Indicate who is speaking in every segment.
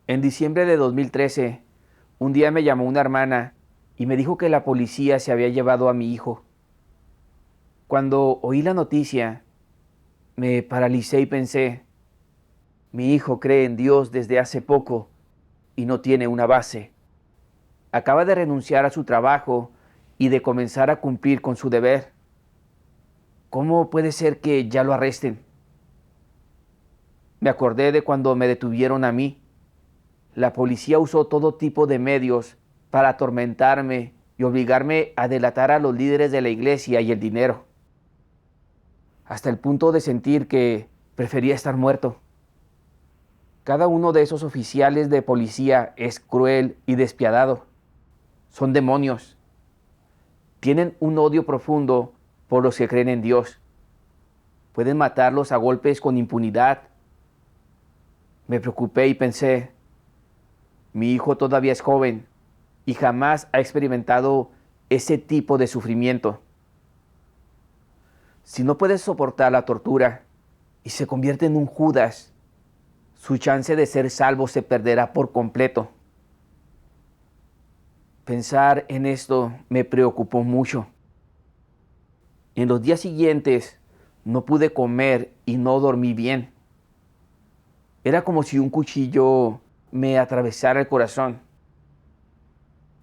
Speaker 1: En diciembre de 2013, un día me llamó una hermana y me dijo que la policía se había llevado a mi hijo. Cuando oí la noticia, me paralicé y pensé, mi hijo cree en Dios desde hace poco y no tiene una base. Acaba de renunciar a su trabajo y de comenzar a cumplir con su deber. ¿Cómo puede ser que ya lo arresten? Me acordé de cuando me detuvieron a mí. La policía usó todo tipo de medios para atormentarme y obligarme a delatar a los líderes de la iglesia y el dinero, hasta el punto de sentir que prefería estar muerto. Cada uno de esos oficiales de policía es cruel y despiadado. Son demonios. Tienen un odio profundo por los que creen en Dios. Pueden matarlos a golpes con impunidad. Me preocupé y pensé, mi hijo todavía es joven y jamás ha experimentado ese tipo de sufrimiento. Si no puede soportar la tortura y se convierte en un Judas, su chance de ser salvo se perderá por completo. Pensar en esto me preocupó mucho. En los días siguientes no pude comer y no dormí bien. Era como si un cuchillo me atravesara el corazón.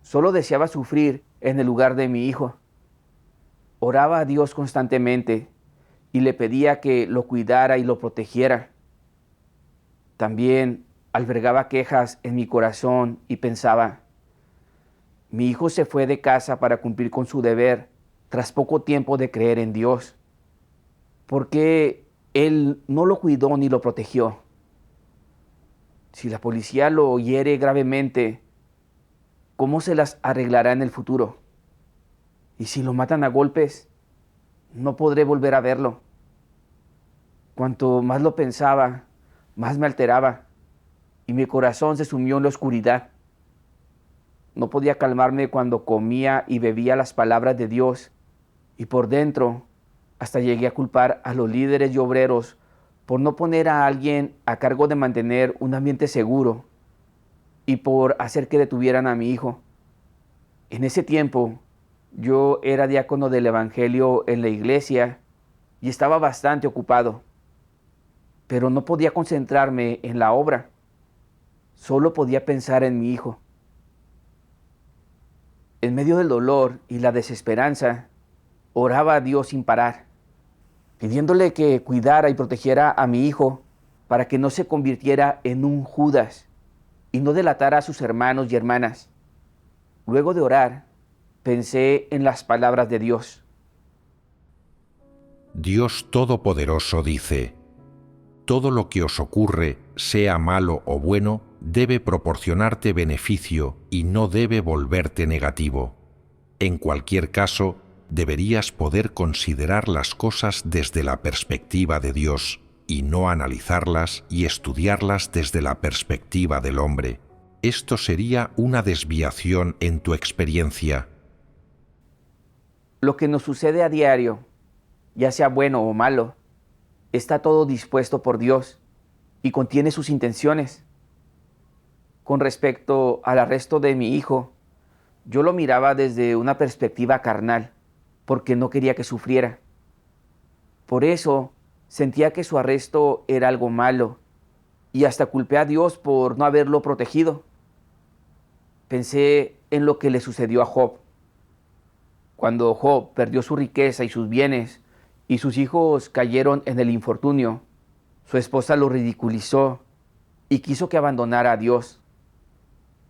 Speaker 1: Solo deseaba sufrir en el lugar de mi hijo. Oraba a Dios constantemente y le pedía que lo cuidara y lo protegiera. También albergaba quejas en mi corazón y pensaba, mi hijo se fue de casa para cumplir con su deber tras poco tiempo de creer en Dios. ¿Por qué él no lo cuidó ni lo protegió? Si la policía lo hiere gravemente, ¿cómo se las arreglará en el futuro? Y si lo matan a golpes, no podré volver a verlo. Cuanto más lo pensaba, más me alteraba y mi corazón se sumió en la oscuridad. No podía calmarme cuando comía y bebía las palabras de Dios y por dentro hasta llegué a culpar a los líderes y obreros por no poner a alguien a cargo de mantener un ambiente seguro y por hacer que detuvieran a mi hijo. En ese tiempo yo era diácono del Evangelio en la iglesia y estaba bastante ocupado, pero no podía concentrarme en la obra. Solo podía pensar en mi hijo. En medio del dolor y la desesperanza, oraba a Dios sin parar, pidiéndole que cuidara y protegiera a mi hijo para que no se convirtiera en un Judas y no delatara a sus hermanos y hermanas. Luego de orar, pensé en las palabras de Dios.
Speaker 2: Dios Todopoderoso dice: todo lo que os ocurre, sea malo o bueno, debe proporcionarte beneficio y no debe volverte negativo. En cualquier caso, deberías poder considerar las cosas desde la perspectiva de Dios y no analizarlas y estudiarlas desde la perspectiva del hombre. Esto sería una desviación en tu experiencia.
Speaker 1: Lo que nos sucede a diario, ya sea bueno o malo, está todo dispuesto por Dios y contiene sus intenciones. Con respecto al arresto de mi hijo, yo lo miraba desde una perspectiva carnal, porque no quería que sufriera. Por eso sentía que su arresto era algo malo y hasta culpé a Dios por no haberlo protegido. Pensé en lo que le sucedió a Job. Cuando Job perdió su riqueza y sus bienes y sus hijos cayeron en el infortunio, su esposa lo ridiculizó y quiso que abandonara a Dios.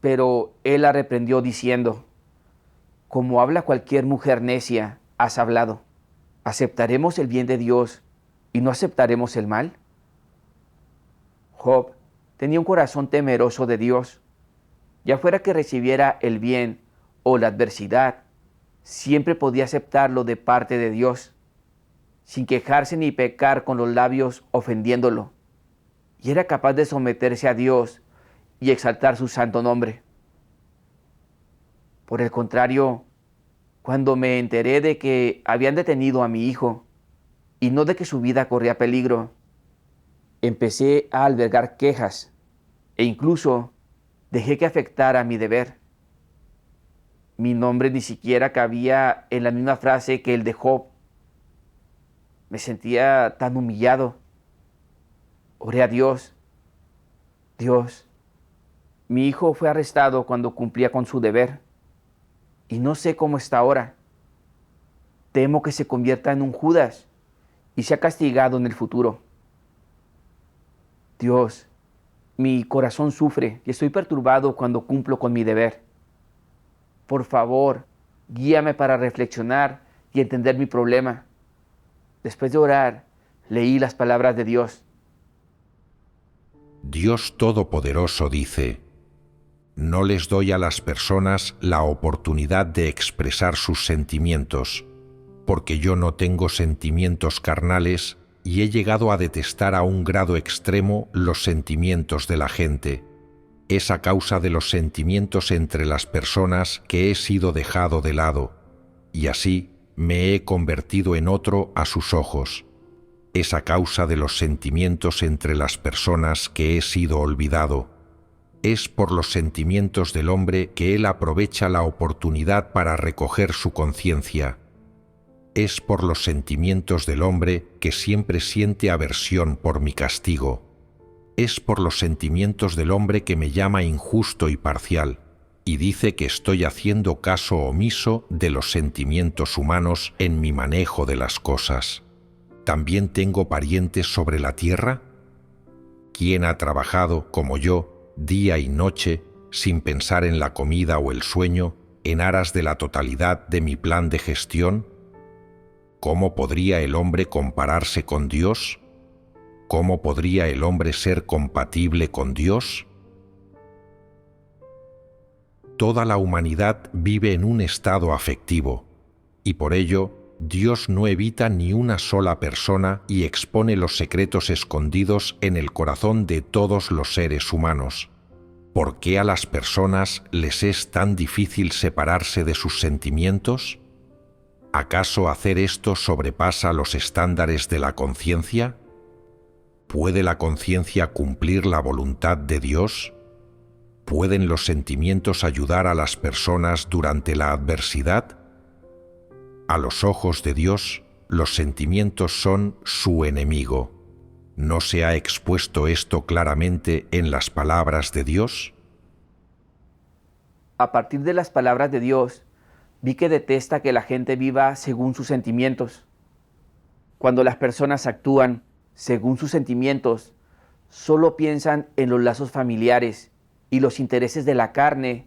Speaker 1: Pero él la reprendió diciendo, como habla cualquier mujer necia, has hablado. ¿Aceptaremos el bien de Dios y no aceptaremos el mal? Job tenía un corazón temeroso de Dios. Ya fuera que recibiera el bien o la adversidad, siempre podía aceptarlo de parte de Dios, sin quejarse ni pecar con los labios ofendiéndolo. Y era capaz de someterse a Dios y exaltar su santo nombre. Por el contrario, cuando me enteré de que habían detenido a mi hijo y no de que su vida corría peligro, empecé a albergar quejas e incluso Dejé que afectara mi deber. Mi nombre ni siquiera cabía en la misma frase que el de Job. Me sentía tan humillado. Oré a Dios. Dios, mi hijo fue arrestado cuando cumplía con su deber y no sé cómo está ahora. Temo que se convierta en un Judas y sea castigado en el futuro. Dios, mi corazón sufre y estoy perturbado cuando cumplo con mi deber. Por favor, guíame para reflexionar y entender mi problema. Después de orar, leí las palabras de Dios.
Speaker 2: Dios Todopoderoso dice: no les doy a las personas la oportunidad de expresar sus sentimientos, porque yo no tengo sentimientos carnales y he llegado a detestar a un grado extremo los sentimientos de la gente. Es a causa de los sentimientos entre las personas que he sido dejado de lado, y así me he convertido en otro a sus ojos. Es a causa de los sentimientos entre las personas que he sido olvidado. Es por los sentimientos del hombre que él aprovecha la oportunidad para recoger su conciencia. Es por los sentimientos del hombre que siempre siente aversión por mi castigo. Es por los sentimientos del hombre que me llama injusto y parcial, y dice que estoy haciendo caso omiso de los sentimientos humanos en mi manejo de las cosas. ¿También tengo parientes sobre la tierra? ¿Quién ha trabajado, como yo, día y noche, sin pensar en la comida o el sueño, en aras de la totalidad de mi plan de gestión? ¿Cómo podría el hombre compararse con Dios? ¿Cómo podría el hombre ser compatible con Dios? Toda la humanidad vive en un estado afectivo, y por ello Dios no evita ni una sola persona y expone los secretos escondidos en el corazón de todos los seres humanos. ¿Por qué a las personas les es tan difícil separarse de sus sentimientos? ¿Acaso hacer esto sobrepasa los estándares de la conciencia? ¿Puede la conciencia cumplir la voluntad de Dios? ¿Pueden los sentimientos ayudar a las personas durante la adversidad? A los ojos de Dios, los sentimientos son su enemigo. ¿No se ha expuesto esto claramente en las palabras de Dios?
Speaker 1: A partir de las palabras de Dios, vi que detesta que la gente viva según sus sentimientos. Cuando las personas actúan según sus sentimientos, solo piensan en los lazos familiares y los intereses de la carne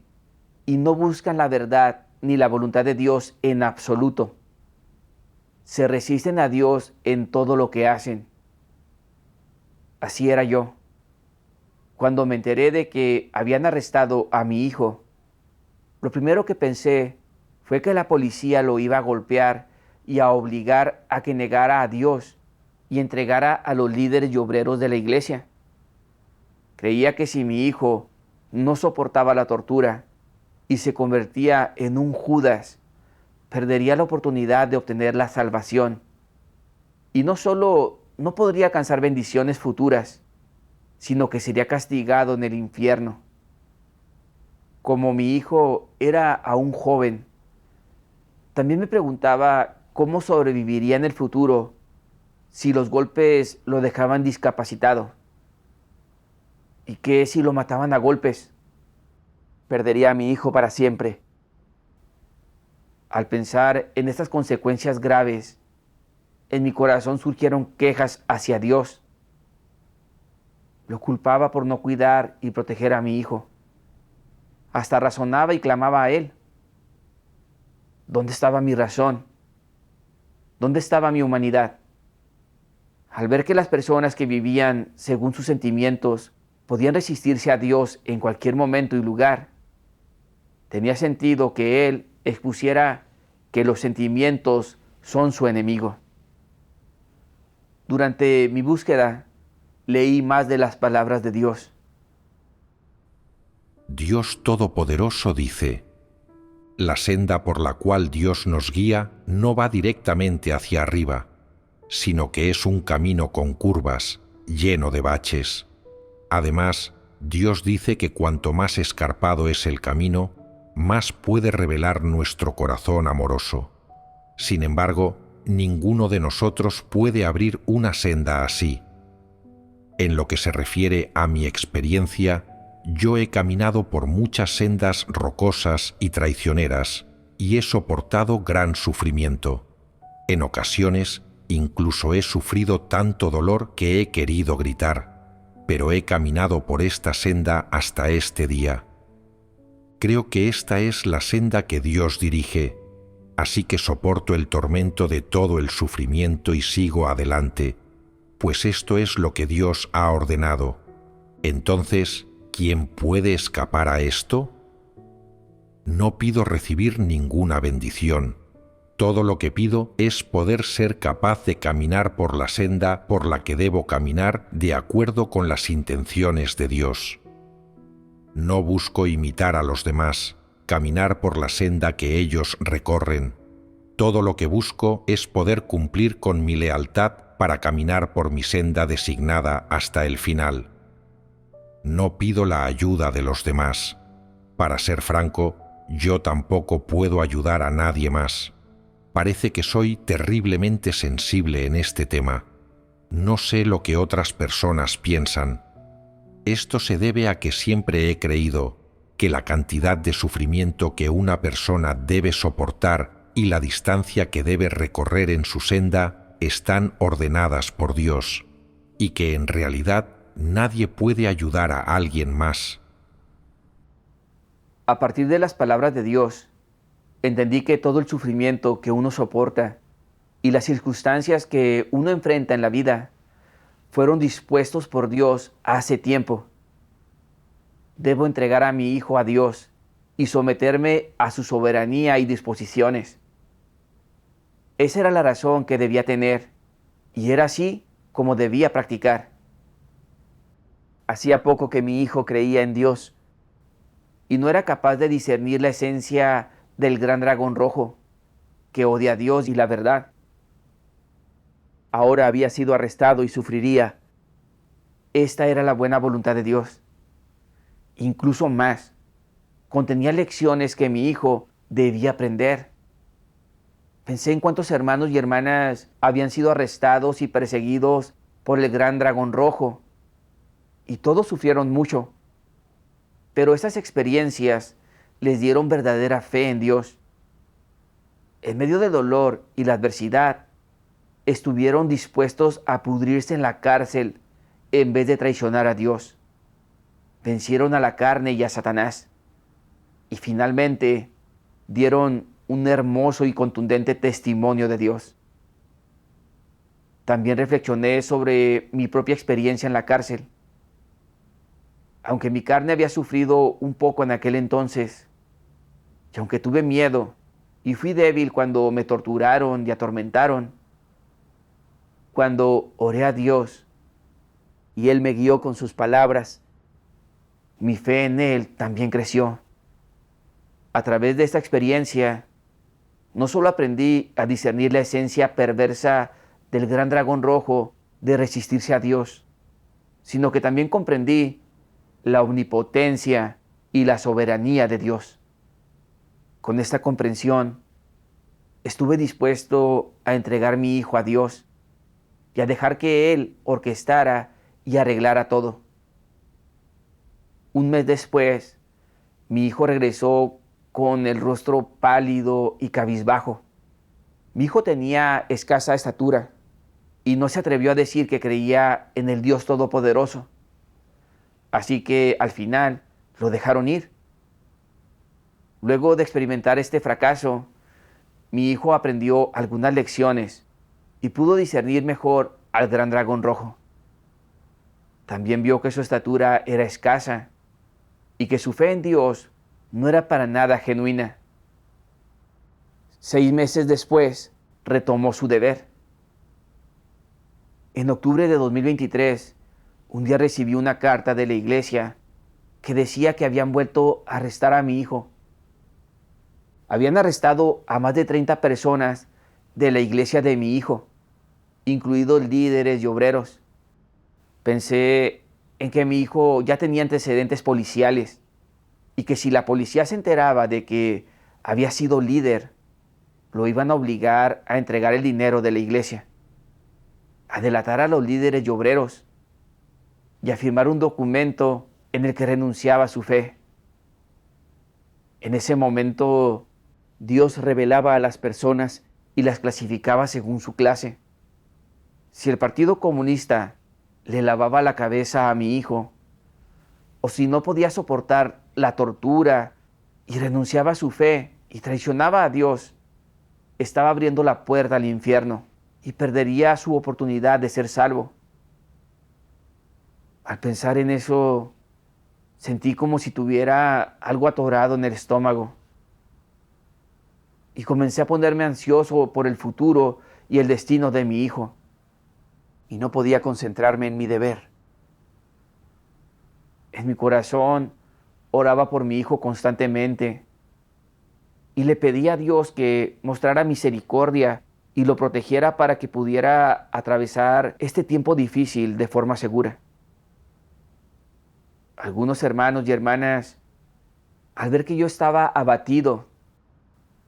Speaker 1: y no buscan la verdad ni la voluntad de Dios en absoluto. Se resisten a Dios en todo lo que hacen. Así era yo. Cuando me enteré de que habían arrestado a mi hijo, lo primero que pensé fue que la policía lo iba a golpear y a obligar a que negara a Dios y entregara a los líderes y obreros de la iglesia. Creía que si mi hijo no soportaba la tortura y se convertía en un Judas, perdería la oportunidad de obtener la salvación. Y no solo no podría alcanzar bendiciones futuras, sino que sería castigado en el infierno. Como mi hijo era aún joven, también me preguntaba cómo sobreviviría en el futuro si los golpes lo dejaban discapacitado. ¿Y qué si lo mataban a golpes? Perdería a mi hijo para siempre. Al pensar en estas consecuencias graves, en mi corazón surgieron quejas hacia Dios. Lo culpaba por no cuidar y proteger a mi hijo. Hasta razonaba y clamaba a Él. ¿Dónde estaba mi razón? ¿Dónde estaba mi humanidad? Al ver que las personas que vivían según sus sentimientos podían resistirse a Dios en cualquier momento y lugar, tenía sentido que Él expusiera que los sentimientos son su enemigo. Durante mi búsqueda, leí más de las palabras de Dios.
Speaker 2: Dios Todopoderoso dice: la senda por la cual Dios nos guía no va directamente hacia arriba, sino que es un camino con curvas, lleno de baches. Además, Dios dice que cuanto más escarpado es el camino, más puede revelar nuestro corazón amoroso. Sin embargo, ninguno de nosotros puede abrir una senda así. En lo que se refiere a mi experiencia, yo he caminado por muchas sendas rocosas y traicioneras y he soportado gran sufrimiento. En ocasiones, incluso he sufrido tanto dolor que he querido gritar, pero he caminado por esta senda hasta este día. Creo que esta es la senda que Dios dirige, así que soporto el tormento de todo el sufrimiento y sigo adelante, pues esto es lo que Dios ha ordenado. Entonces, ¿quién puede escapar a esto? No pido recibir ninguna bendición. Todo lo que pido es poder ser capaz de caminar por la senda por la que debo caminar de acuerdo con las intenciones de Dios. No busco imitar a los demás, caminar por la senda que ellos recorren. Todo lo que busco es poder cumplir con mi lealtad para caminar por mi senda designada hasta el final. No pido la ayuda de los demás. Para ser franco, yo tampoco puedo ayudar a nadie más. Parece que soy terriblemente sensible en este tema. No sé lo que otras personas piensan. Esto se debe a que siempre he creído que la cantidad de sufrimiento que una persona debe soportar y la distancia que debe recorrer en su senda están ordenadas por Dios, y que en realidad nadie puede ayudar a alguien más.
Speaker 1: A partir de las palabras de Dios, entendí que todo el sufrimiento que uno soporta y las circunstancias que uno enfrenta en la vida fueron dispuestos por Dios hace tiempo. Debo entregar a mi hijo a Dios y someterme a su soberanía y disposiciones. Esa era la razón que debía tener, y era así como debía practicar. Hacía poco que mi hijo creía en Dios y no era capaz de discernir la esencia del gran dragón rojo, que odia a Dios y la verdad. Ahora había sido arrestado y sufriría. Esta era la buena voluntad de Dios. Incluso más, contenía lecciones que mi hijo debía aprender. Pensé en cuántos hermanos y hermanas habían sido arrestados y perseguidos por el gran dragón rojo, y todos sufrieron mucho. Pero esas experiencias les dieron verdadera fe en Dios. En medio del dolor y la adversidad, estuvieron dispuestos a pudrirse en la cárcel en vez de traicionar a Dios. Vencieron a la carne y a Satanás, y finalmente dieron un hermoso y contundente testimonio de Dios. También reflexioné sobre mi propia experiencia en la cárcel. Aunque mi carne había sufrido un poco en aquel entonces, y aunque tuve miedo y fui débil cuando me torturaron y atormentaron, cuando oré a Dios y Él me guió con sus palabras, mi fe en Él también creció. A través de esta experiencia, no solo aprendí a discernir la esencia perversa del gran dragón rojo de resistirse a Dios, sino que también comprendí la omnipotencia y la soberanía de Dios. Con esta comprensión, estuve dispuesto a entregar mi hijo a Dios y a dejar que Él orquestara y arreglara todo. Un mes después, mi hijo regresó con el rostro pálido y cabizbajo. Mi hijo tenía escasa estatura y no se atrevió a decir que creía en el Dios Todopoderoso. Así que al final lo dejaron ir. Luego de experimentar este fracaso, mi hijo aprendió algunas lecciones y pudo discernir mejor al gran dragón rojo. También vio que su estatura era escasa y que su fe en Dios no era para nada genuina. 6 meses después, retomó su deber. En octubre de 2023, un día recibí una carta de la iglesia que decía que habían vuelto a arrestar a mi hijo. Habían arrestado a más de 30 personas de la iglesia de mi hijo, incluidos líderes y obreros. Pensé en que mi hijo ya tenía antecedentes policiales y que si la policía se enteraba de que había sido líder, lo iban a obligar a entregar el dinero de la iglesia, a delatar a los líderes y obreros y a firmar un documento en el que renunciaba a su fe. En ese momento, Dios revelaba a las personas y las clasificaba según su clase. Si el Partido Comunista le lavaba la cabeza a mi hijo, o si no podía soportar la tortura y renunciaba a su fe y traicionaba a Dios, estaba abriendo la puerta al infierno y perdería su oportunidad de ser salvo. Al pensar en eso, sentí como si tuviera algo atorado en el estómago y comencé a ponerme ansioso por el futuro y el destino de mi hijo, y no podía concentrarme en mi deber. En mi corazón oraba por mi hijo constantemente y le pedí a Dios que mostrara misericordia y lo protegiera para que pudiera atravesar este tiempo difícil de forma segura. Algunos hermanos y hermanas, al ver que yo estaba abatido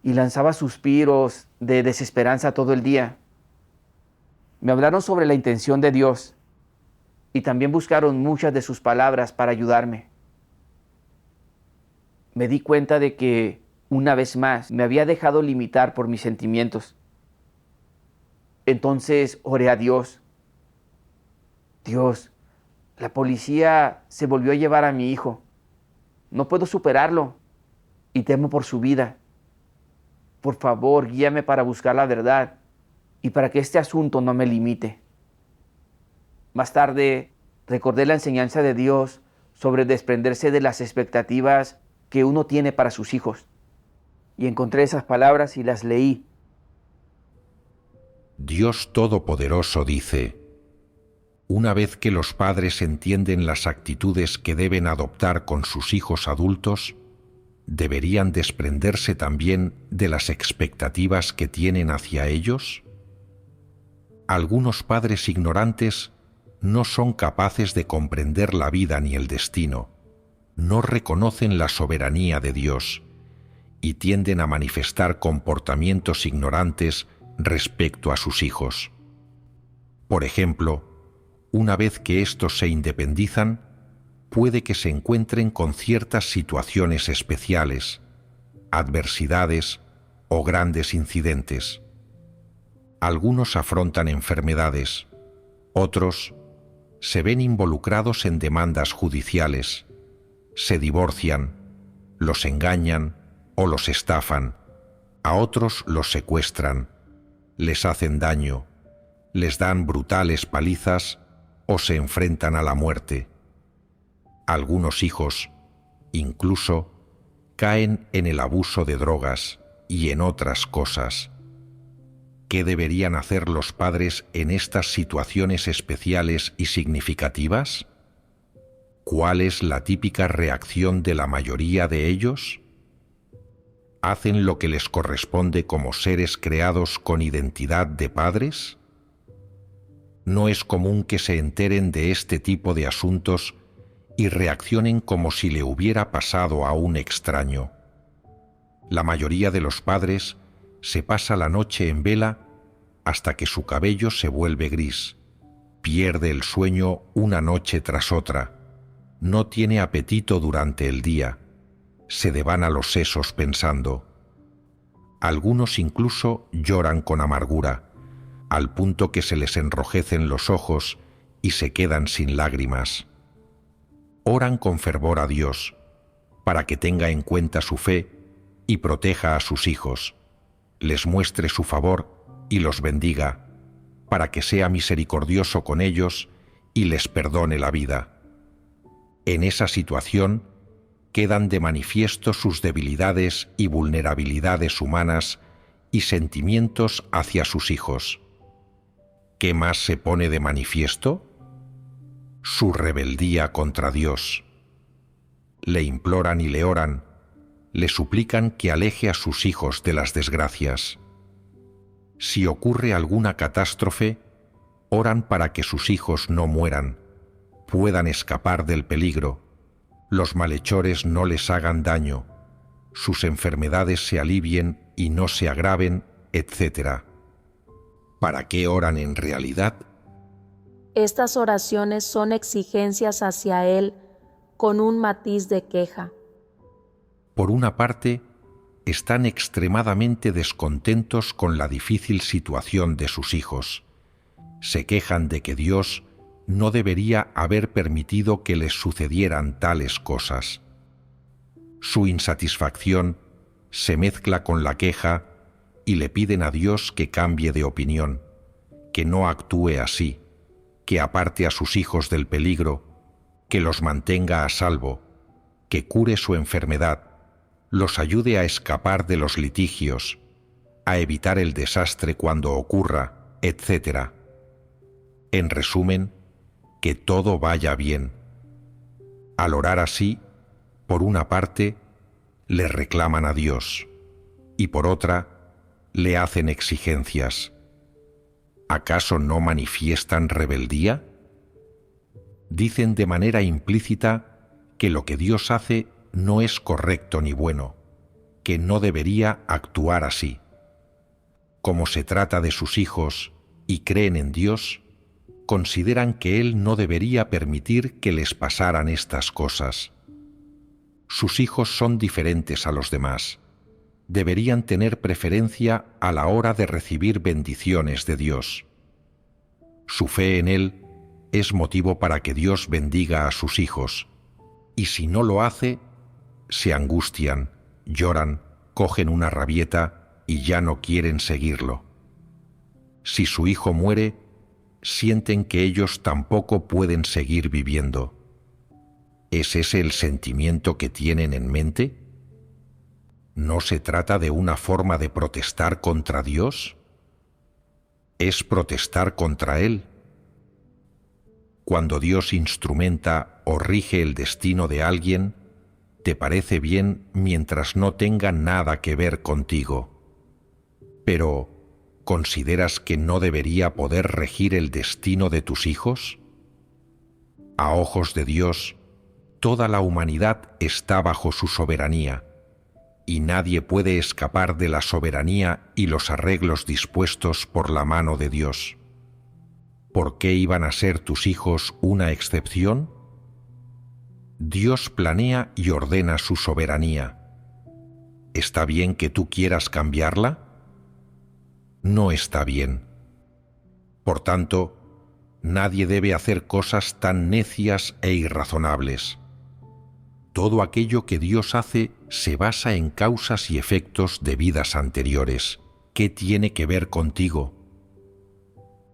Speaker 1: y lanzaba suspiros de desesperanza todo el día, me hablaron sobre la intención de Dios y también buscaron muchas de sus palabras para ayudarme. Me di cuenta de que, una vez más, me había dejado limitar por mis sentimientos. Entonces oré a Dios. Dios, la policía se volvió a llevar a mi hijo. No puedo superarlo y temo por su vida. Por favor, guíame para buscar la verdad y para que este asunto no me limite. Más tarde, recordé la enseñanza de Dios sobre desprenderse de las expectativas que uno tiene para sus hijos. Y encontré esas palabras y las leí.
Speaker 2: Dios Todopoderoso dice: una vez que los padres entienden las actitudes que deben adoptar con sus hijos adultos, ¿deberían desprenderse también de las expectativas que tienen hacia ellos? Algunos padres ignorantes no son capaces de comprender la vida ni el destino, no reconocen la soberanía de Dios y tienden a manifestar comportamientos ignorantes respecto a sus hijos. Por ejemplo, una vez que éstos se independizan, puede que se encuentren con ciertas situaciones especiales, adversidades o grandes incidentes. Algunos afrontan enfermedades, otros se ven involucrados en demandas judiciales, se divorcian, los engañan o los estafan, a otros los secuestran, les hacen daño, les dan brutales palizas o se enfrentan a la muerte. Algunos hijos, incluso, caen en el abuso de drogas y en otras cosas. ¿Qué deberían hacer los padres en estas situaciones especiales y significativas? ¿Cuál es la típica reacción de la mayoría de ellos? ¿Hacen lo que les corresponde como seres creados con identidad de padres? No es común que se enteren de este tipo de asuntos y reaccionen como si le hubiera pasado a un extraño. La mayoría de los padres se pasa la noche en vela hasta que su cabello se vuelve gris, pierde el sueño una noche tras otra, no tiene apetito durante el día, se devana los sesos pensando. Algunos incluso lloran con amargura, al punto que se les enrojecen los ojos y se quedan sin lágrimas. Oran con fervor a Dios, para que tenga en cuenta su fe y proteja a sus hijos, les muestre su favor y los bendiga, para que sea misericordioso con ellos y les perdone la vida. En esa situación quedan de manifiesto sus debilidades y vulnerabilidades humanas y sentimientos hacia sus hijos. ¿Qué más se pone de manifiesto? Su rebeldía contra Dios. Le imploran y le oran, le suplican que aleje a sus hijos de las desgracias. Si ocurre alguna catástrofe, oran para que sus hijos no mueran, puedan escapar del peligro, los malhechores no les hagan daño, sus enfermedades se alivien y no se agraven, etc. ¿Para qué oran en realidad?
Speaker 3: Estas oraciones son exigencias hacia Él con un matiz de queja.
Speaker 2: Por una parte, están extremadamente descontentos con la difícil situación de sus hijos. Se quejan de que Dios no debería haber permitido que les sucedieran tales cosas. Su insatisfacción se mezcla con la queja y le piden a Dios que cambie de opinión, que no actúe así, que aparte a sus hijos del peligro, que los mantenga a salvo, que cure su enfermedad, los ayude a escapar de los litigios, a evitar el desastre cuando ocurra, etc. En resumen, que todo vaya bien. Al orar así, por una parte, le reclaman a Dios y por otra, le hacen exigencias. ¿Acaso no manifiestan rebeldía? Dicen de manera implícita que lo que Dios hace no es correcto ni bueno, que no debería actuar así. Como se trata de sus hijos y creen en Dios, consideran que Él no debería permitir que les pasaran estas cosas. Sus hijos son diferentes a los demás. Deberían tener preferencia a la hora de recibir bendiciones de Dios. Su fe en Él es motivo para que Dios bendiga a sus hijos, y si no lo hace, se angustian, lloran, cogen una rabieta y ya no quieren seguirlo. Si su hijo muere, sienten que ellos tampoco pueden seguir viviendo. ¿Es ese el sentimiento que tienen en mente? ¿No se trata de una forma de protestar contra Dios? ¿Es protestar contra Él? Cuando Dios instrumenta o rige el destino de alguien, te parece bien mientras no tenga nada que ver contigo. Pero, ¿consideras que no debería poder regir el destino de tus hijos? A ojos de Dios, toda la humanidad está bajo su soberanía, y nadie puede escapar de la soberanía y los arreglos dispuestos por la mano de Dios. ¿Por qué iban a ser tus hijos una excepción? Dios planea y ordena su soberanía. ¿Está bien que tú quieras cambiarla? No está bien. Por tanto, nadie debe hacer cosas tan necias e irrazonables. Todo aquello que Dios hace se basa en causas y efectos de vidas anteriores. ¿Qué tiene que ver contigo?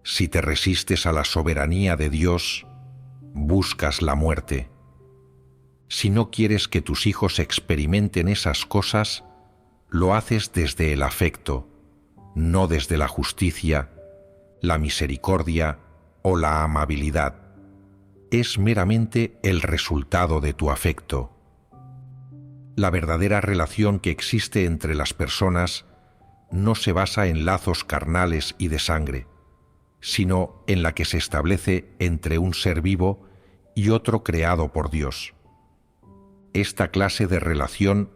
Speaker 2: Si te resistes a la soberanía de Dios, buscas la muerte. Si no quieres que tus hijos experimenten esas cosas, lo haces desde el afecto, no desde la justicia, la misericordia o la amabilidad. Es meramente el resultado de tu afecto. La verdadera relación que existe entre las personas no se basa en lazos carnales y de sangre, sino en la que se establece entre un ser vivo y otro creado por Dios. Esta clase de relación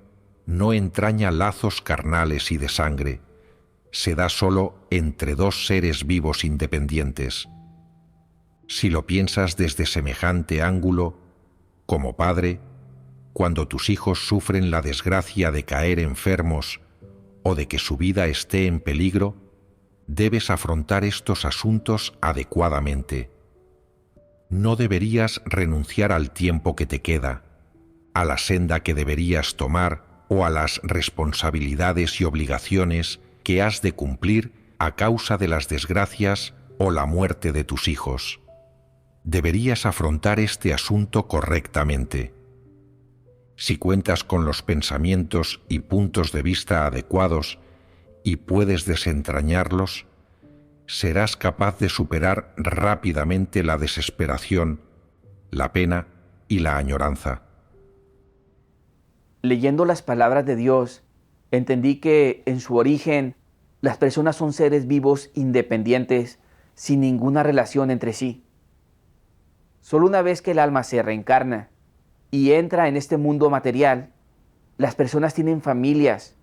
Speaker 2: no entraña lazos carnales y de sangre, se da solo entre dos seres vivos independientes. Si lo piensas desde semejante ángulo, como padre, cuando tus hijos sufren la desgracia de caer enfermos o de que su vida esté en peligro, debes afrontar estos asuntos adecuadamente. No deberías renunciar al tiempo que te queda, a la senda que deberías tomar o a las responsabilidades y obligaciones que has de cumplir a causa de las desgracias o la muerte de tus hijos. Deberías afrontar este asunto correctamente. Si cuentas con los pensamientos y puntos de vista adecuados y puedes desentrañarlos, serás capaz de superar rápidamente la desesperación, la pena y la añoranza.
Speaker 1: Leyendo las palabras de Dios, entendí que en su origen las personas son seres vivos independientes, sin ninguna relación entre sí. Solo una vez que el alma se reencarna y entra en este mundo material, las personas tienen familias,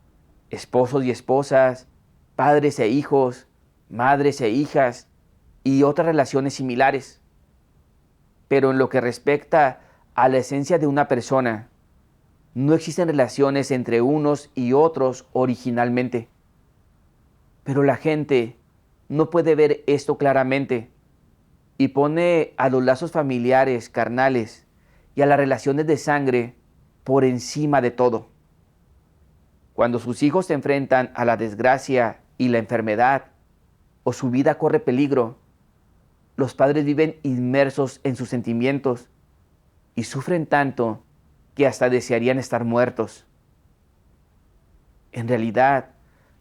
Speaker 1: esposos y esposas, padres e hijos, madres e hijas y otras relaciones similares. Pero en lo que respecta a la esencia de una persona, no existen relaciones entre unos y otros originalmente. Pero la gente no puede ver esto claramente y pone a los lazos familiares, carnales y a las relaciones de sangre por encima de todo. Cuando sus hijos se enfrentan a la desgracia y la enfermedad, o su vida corre peligro, los padres viven inmersos en sus sentimientos y sufren tanto que hasta desearían estar muertos. En realidad,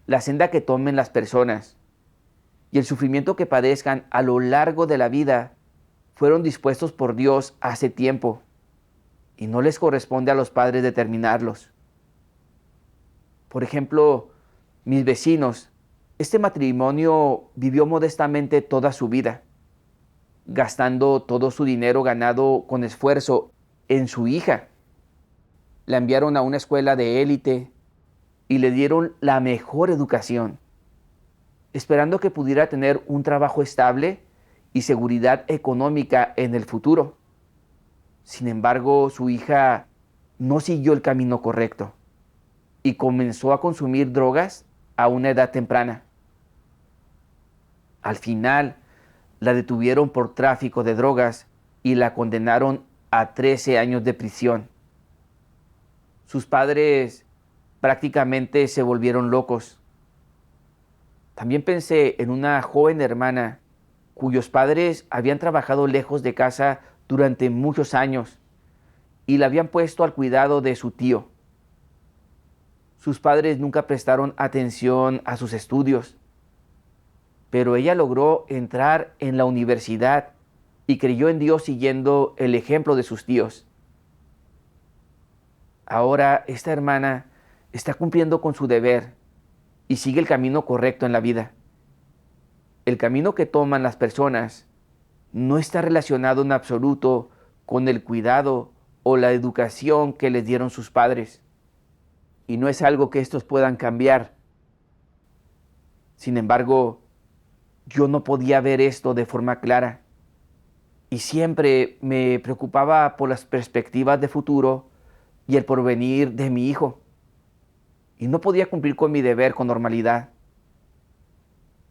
Speaker 1: la senda que tomen las personas y el sufrimiento que padezcan a lo largo de la vida fueron dispuestos por Dios hace tiempo y no les corresponde a los padres determinarlos. Por ejemplo, mis vecinos, este matrimonio vivió modestamente toda su vida, gastando todo su dinero ganado con esfuerzo en su hija. La enviaron a una escuela de élite y le dieron la mejor educación, esperando que pudiera tener un trabajo estable y seguridad económica en el futuro. Sin embargo, su hija no siguió el camino correcto y comenzó a consumir drogas a una edad temprana. Al final, la detuvieron por tráfico de drogas y la condenaron a 13 años de prisión. Sus padres prácticamente se volvieron locos. También pensé en una joven hermana cuyos padres habían trabajado lejos de casa durante muchos años y la habían puesto al cuidado de su tío. Sus padres nunca prestaron atención a sus estudios, pero ella logró entrar en la universidad y creyó en Dios siguiendo el ejemplo de sus tíos. Ahora esta hermana está cumpliendo con su deber y sigue el camino correcto en la vida. El camino que toman las personas no está relacionado en absoluto con el cuidado o la educación que les dieron sus padres, y no es algo que estos puedan cambiar. Sin embargo, yo no podía ver esto de forma clara y siempre me preocupaba por las perspectivas de futuro y el porvenir de mi hijo, y no podía cumplir con mi deber con normalidad.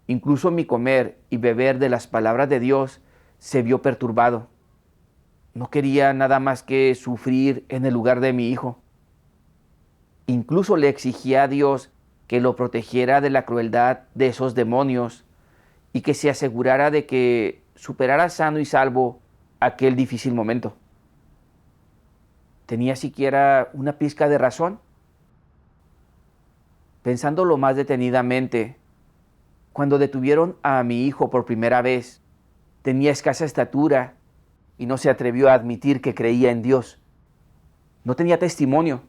Speaker 1: Incluso mi comer y beber de las palabras de Dios se vio perturbado. No quería nada más que sufrir en el lugar de mi hijo. Incluso le exigía a Dios que lo protegiera de la crueldad de esos demonios y que se asegurara de que superara sano y salvo aquel difícil momento. ¿Tenía siquiera una pizca de razón? Pensándolo más detenidamente, cuando detuvieron a mi hijo por primera vez, tenía escasa estatura y no se atrevió a admitir que creía en Dios. No tenía testimonio.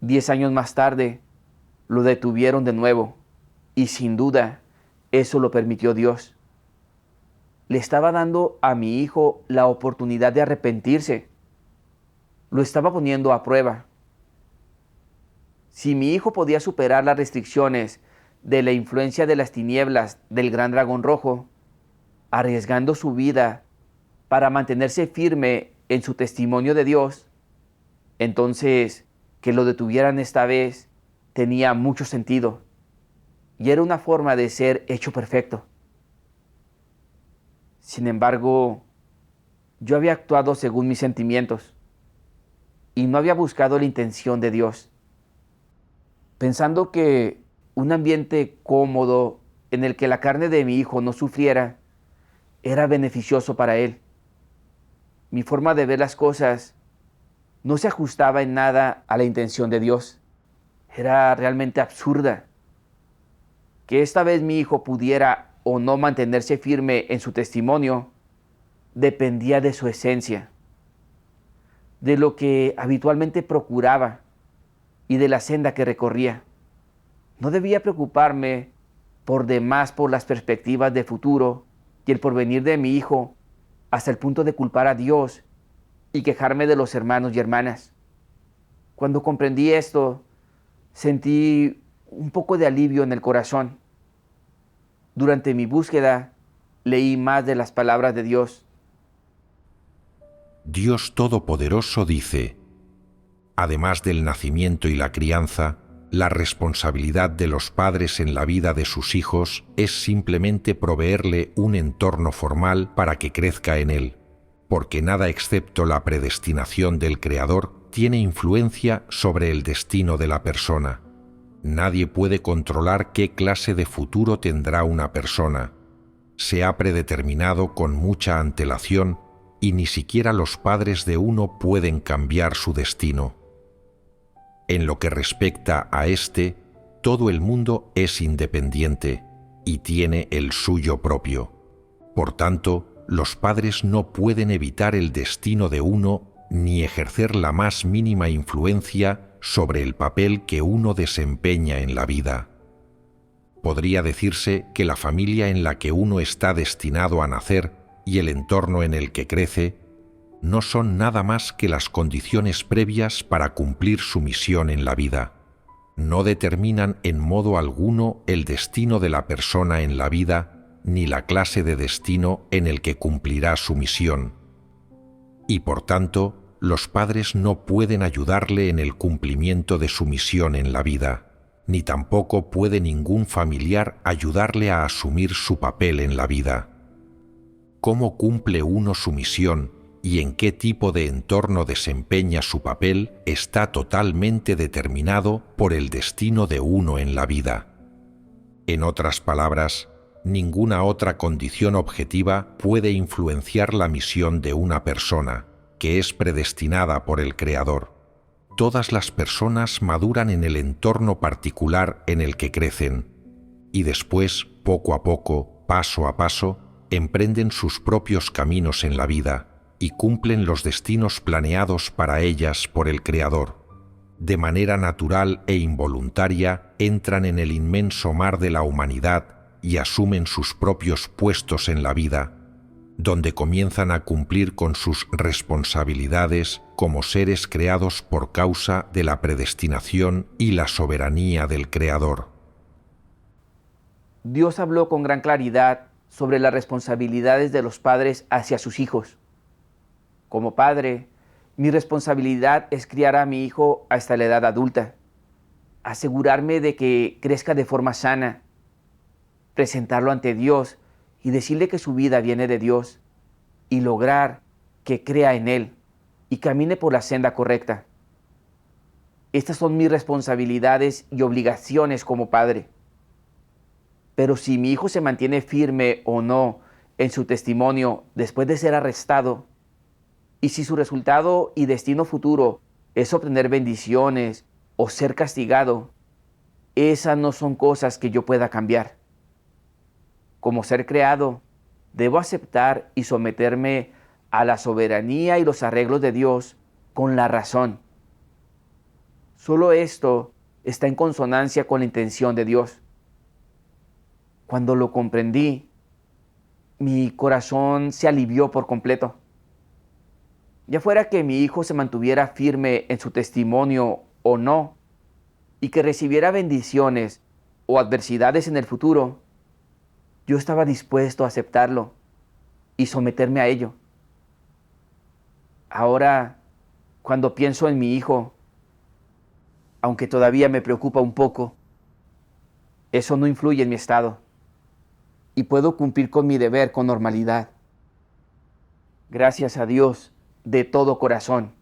Speaker 1: 10 años más tarde, lo detuvieron de nuevo y sin duda eso lo permitió Dios. Le estaba dando a mi hijo la oportunidad de arrepentirse. Lo estaba poniendo a prueba. Si mi hijo podía superar las restricciones de la influencia de las tinieblas del gran dragón rojo, arriesgando su vida para mantenerse firme en su testimonio de Dios, entonces que lo detuvieran esta vez tenía mucho sentido y era una forma de ser hecho perfecto. Sin embargo, yo había actuado según mis sentimientos y no había buscado la intención de Dios, pensando que un ambiente cómodo en el que la carne de mi hijo no sufriera era beneficioso para él. Mi forma de ver las cosas no se ajustaba en nada a la intención de Dios. Era realmente absurda. Que esta vez mi hijo pudiera o no mantenerse firme en su testimonio dependía de su esencia, de lo que habitualmente procuraba y de la senda que recorría. No debía preocuparme por demás por las perspectivas de futuro y el porvenir de mi hijo hasta el punto de culpar a Dios y quejarme de los hermanos y hermanas. Cuando comprendí esto, sentí un poco de alivio en el corazón. Durante mi búsqueda, leí más de las palabras de Dios.
Speaker 2: Dios Todopoderoso dice: además del nacimiento y la crianza, la responsabilidad de los padres en la vida de sus hijos es simplemente proveerle un entorno formal para que crezca en él, porque nada excepto la predestinación del Creador tiene influencia sobre el destino de la persona. Nadie puede controlar qué clase de futuro tendrá una persona. Se ha predeterminado con mucha antelación y ni siquiera los padres de uno pueden cambiar su destino. En lo que respecta a este, todo el mundo es independiente y tiene el suyo propio. Por tanto, los padres no pueden evitar el destino de uno ni ejercer la más mínima influencia sobre el papel que uno desempeña en la vida. Podría decirse que la familia en la que uno está destinado a nacer y el entorno en el que crece no son nada más que las condiciones previas para cumplir su misión en la vida. No determinan en modo alguno el destino de la persona en la vida, ni la clase de destino en el que cumplirá su misión. Y por tanto, los padres no pueden ayudarle en el cumplimiento de su misión en la vida, ni tampoco puede ningún familiar ayudarle a asumir su papel en la vida. ¿Cómo cumple uno su misión y en qué tipo de entorno desempeña su papel está totalmente determinado por el destino de uno en la vida? En otras palabras, ninguna otra condición objetiva puede influenciar la misión de una persona, que es predestinada por el Creador. Todas las personas maduran en el entorno particular en el que crecen, y después, poco a poco, paso a paso, emprenden sus propios caminos en la vida y cumplen los destinos planeados para ellas por el Creador. De manera natural e involuntaria entran en el inmenso mar de la humanidad y asumen sus propios puestos en la vida, donde comienzan a cumplir con sus responsabilidades como seres creados por causa de la predestinación y la soberanía del Creador.
Speaker 1: Dios habló con gran claridad sobre las responsabilidades de los padres hacia sus hijos. Como padre, mi responsabilidad es criar a mi hijo hasta la edad adulta, asegurarme de que crezca de forma sana, presentarlo ante Dios y decirle que su vida viene de Dios y lograr que crea en Él y camine por la senda correcta. Estas son mis responsabilidades y obligaciones como padre. Pero si mi hijo se mantiene firme o no en su testimonio después de ser arrestado, y si su resultado y destino futuro es obtener bendiciones o ser castigado, esas no son cosas que yo pueda cambiar. Como ser creado, debo aceptar y someterme a la soberanía y los arreglos de Dios con la razón. Solo esto está en consonancia con la intención de Dios. Cuando lo comprendí, mi corazón se alivió por completo. Ya fuera que mi hijo se mantuviera firme en su testimonio o no, y que recibiera bendiciones o adversidades en el futuro, yo estaba dispuesto a aceptarlo y someterme a ello. Ahora, cuando pienso en mi hijo, aunque todavía me preocupa un poco, eso no influye en mi estado y puedo cumplir con mi deber con normalidad. Gracias a Dios de todo corazón.